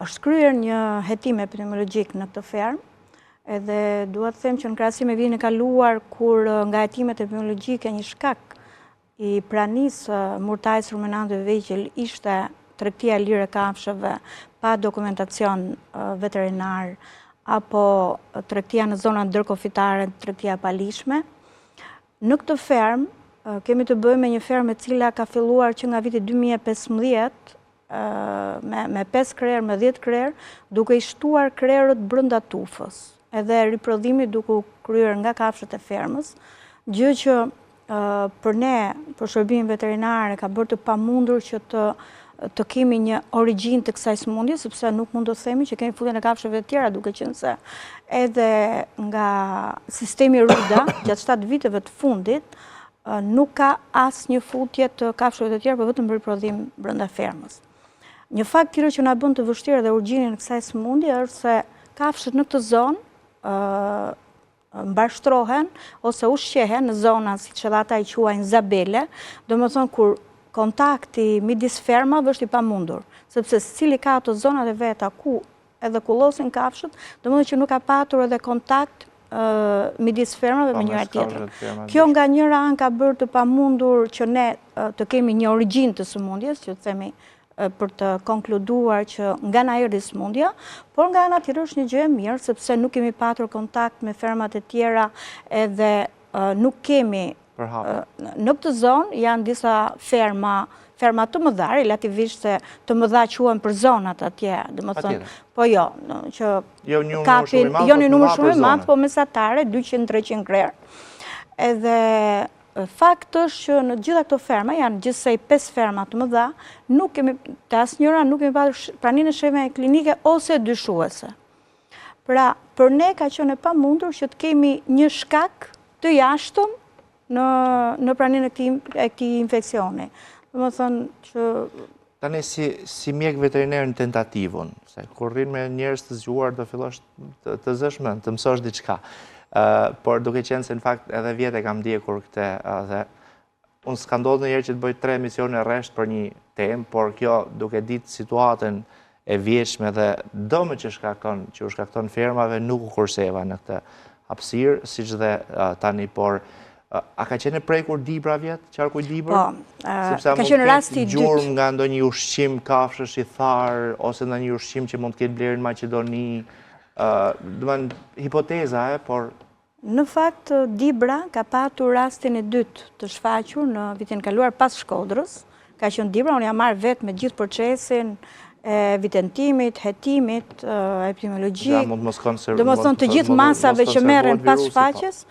është kryer një hetim epidemiologjik në këtë fermë, edhe dua të them që në krahasim me vitin e kaluar, kur nga hetimet epidemiologjike një shkak i pranisë murtajës ruminantëve vegjël ishte tregtia e lirë e kafshëve pa dokumentacion veterinar apo tregtia në zona ndërkufitare, tregtia e palishme. Në këtë fermë kemi të bëjmë me një fermë e cila ka filluar që nga viti 2015 me 5 krerë, me 10 krerë, duke i shtuar krerët brenda tufës, edhe riprodhimi duke u kryer nga kafshët e fermës, gjë që për ne, për shërbimin veterinar, ka bërë të pamundur që të kemi një origjinë të kësaj sëmundje, sepse nuk mund të themi që kemi futjen e kafshëve të tjera, duke qenë se edhe nga sistemi RUDA, gjatë 7 viteve të fundit, nuk ka asnjë futje të kafshëve të tjera, por vetëm riprodhim brenda fermës. Një fakt tjetër që na bën të vështirë dhe urgjinin e kësaj sëmundje është se kafshët në këtë zonë mbarshtrohen ose ushqehen në zona siç edhe ata i quajnë zabele, domethënë kur kontakti midis fermave është i pamundur, sepse secili ka ato zonat e veta ku edhe kullosin kafshët, domethënë që nuk ka patur edhe kontakt midis fermave me njëra tjetrën. Kjo nga njëra anë ka bërë të pamundur që ne të kemi një origjinë të sëmundjes, që themi për të konkluduar që nga na erdhi sëmundja, por nga ana tjetër është një gjë e mirë, sepse nuk kemi patur kontakt me fermat e tjera edhe nuk kemi në këtë zonë janë disa ferma të mëdha, relativisht se të mëdha quhen për zonat atje, domethënë, po jo, që kapin, jo një numër shumë i madh, po mesatare 200-300 krerë. Edhe fakt është që në gjitha këto ferma, janë gjithsej 5 ferma të mëdha, nuk kemi, të asnjëra nuk kemi patur praninë e shërbimeve klinike ose dyshuese. Pra, për ne ka qenë e pamundur që të kemi një shkak të jashtëm në praninë e këtij infeksioni. Domethënë që tani si mjek veterinar në tentativën, se kur rrin me njerëz të zgjuar do fillosh të zësh mend, të mësosh diçka. Por duke qenë se në fakt edhe vjet e kam ndjekur këtë, dhe unë s'ka ndodhur ndonjëherë që të bëj 3 emisione rresht për një temë, por kjo duke ditë situatën e vjetshme dhe dëmët që u shkakton fermave nuk u kurseva në këtë hapësirë, siç dhe tani, por a ka qenë prekur dibra vjet, qarku i dibër? Po, ka qenë rasti i dytë. Gjurmë nga ndonjë ushqim kafshësh i tharë, ose ndonjë ushqim që mund të ketë blerë në Maqedoni, hipoteza, por... Në fakt, dibra ka patur rastin e dytë të shfaqur në vitin kaluar pas Shkodrës. Ka qenë dibra, unë jam marrë vetë me gjithë procesin e evidentimit, hetimit, epidemiologjik, domethënë të gjithë masave që merren pas shfaqjes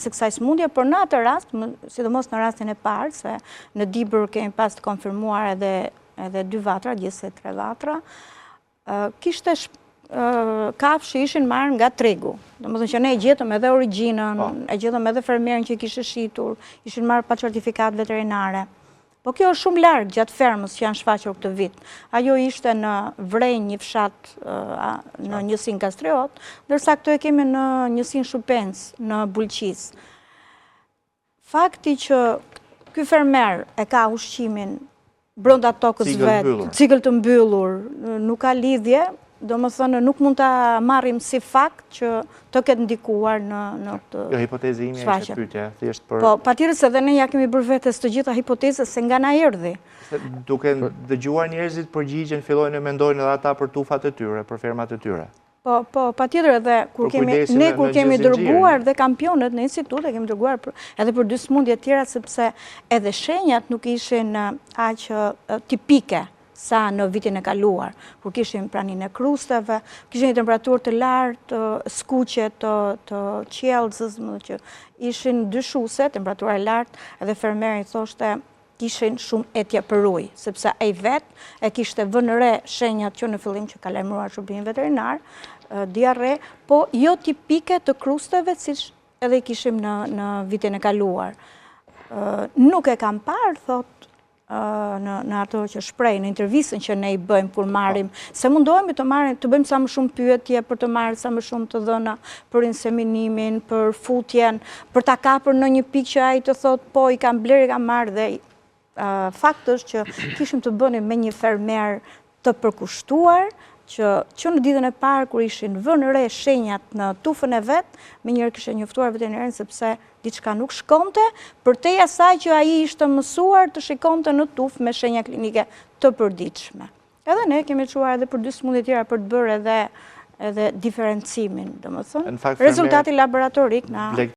së kësaj sëmundje, por në atë rast, sidomos në rastin e parë, se në dibër kemi pas të konfirmuar edhe 2 vatra, gjithsej 3 vatra, kishte kafshë ishin marrë nga tregu. Domethënë që ne e gjetëm edhe origjinën, e gjetëm edhe fermerin që kishte shitur, ishin marrë pa certifikat veterinare. Po kjo është shumë larg gjatë fermës që janë shfaqur këtë vit. Ajo ishte në Vrenjë, një fshat në njësinë Kastriot, ndërsa këto e kemi në njësinë Shupence, në Bulqis. Fakti që ky fermer e ka ushqimin brenda tokës vet, cikël të mbyllur, nuk ka lidhje. Domethënë nuk mund ta marrim si fakt që të ketë ndikuar në këtë. Jo, hipoteza ime është pyetja, thjesht për... Po, patjetër se edhe ne ja kemi bërë vetes të gjitha hipotezat se nga na erdhi. Duke dëgjuar njerëzit përgjigjen, fillojnë e mendojnë edhe ata për tufat e tyre, për fermat e tyre. Po, patjetër edhe kur kemi dërguar dhe kampionët në institut, kemi dërguar edhe për 2 sëmundje tjera, sepse edhe shenjat nuk ishin aq tipike sa në vitin e kaluar, kur kishim praninë e krustave, kishim një temperaturë të lartë, skuqe të qiellzës, që ishin dyshuese, temperatura e lartë, edhe fermeri thoshte kishin shumë etje për ujë, sepse ai vetë e kishte vënë re shenjat që në fillim që ka lajmëruar shërbimin veterinar, diarre, po jo tipike të krustave, siç edhe i kishim në vitin e kaluar. Nuk e kam parë, thot, në ato që shprej, në intervistën që ne i bëjmë kur marrim, se mundohemi të bëjmë sa më shumë pyetje për të marrë sa më shumë të dhëna për inseminimin, për futjen, për ta kapur në një pikë që ai të thotë po i kam bler, i kam marrë, dhe fakti është që kishim të bënim me një fermer të përkushtuar, që në ditën e parë kur ishin vënë re shenjat në tufën e vet, menjëherë kishte njoftuar veterinerin sepse diçka nuk shkonte, përtej asaj që ai ishte mësuar të shikonte në tufë me shenja klinike të përditshme. Edhe ne kemi çuar edhe për dy sëmundje tjera për të bërë edhe diferencimin, domethënë. Rezultati laboratorik na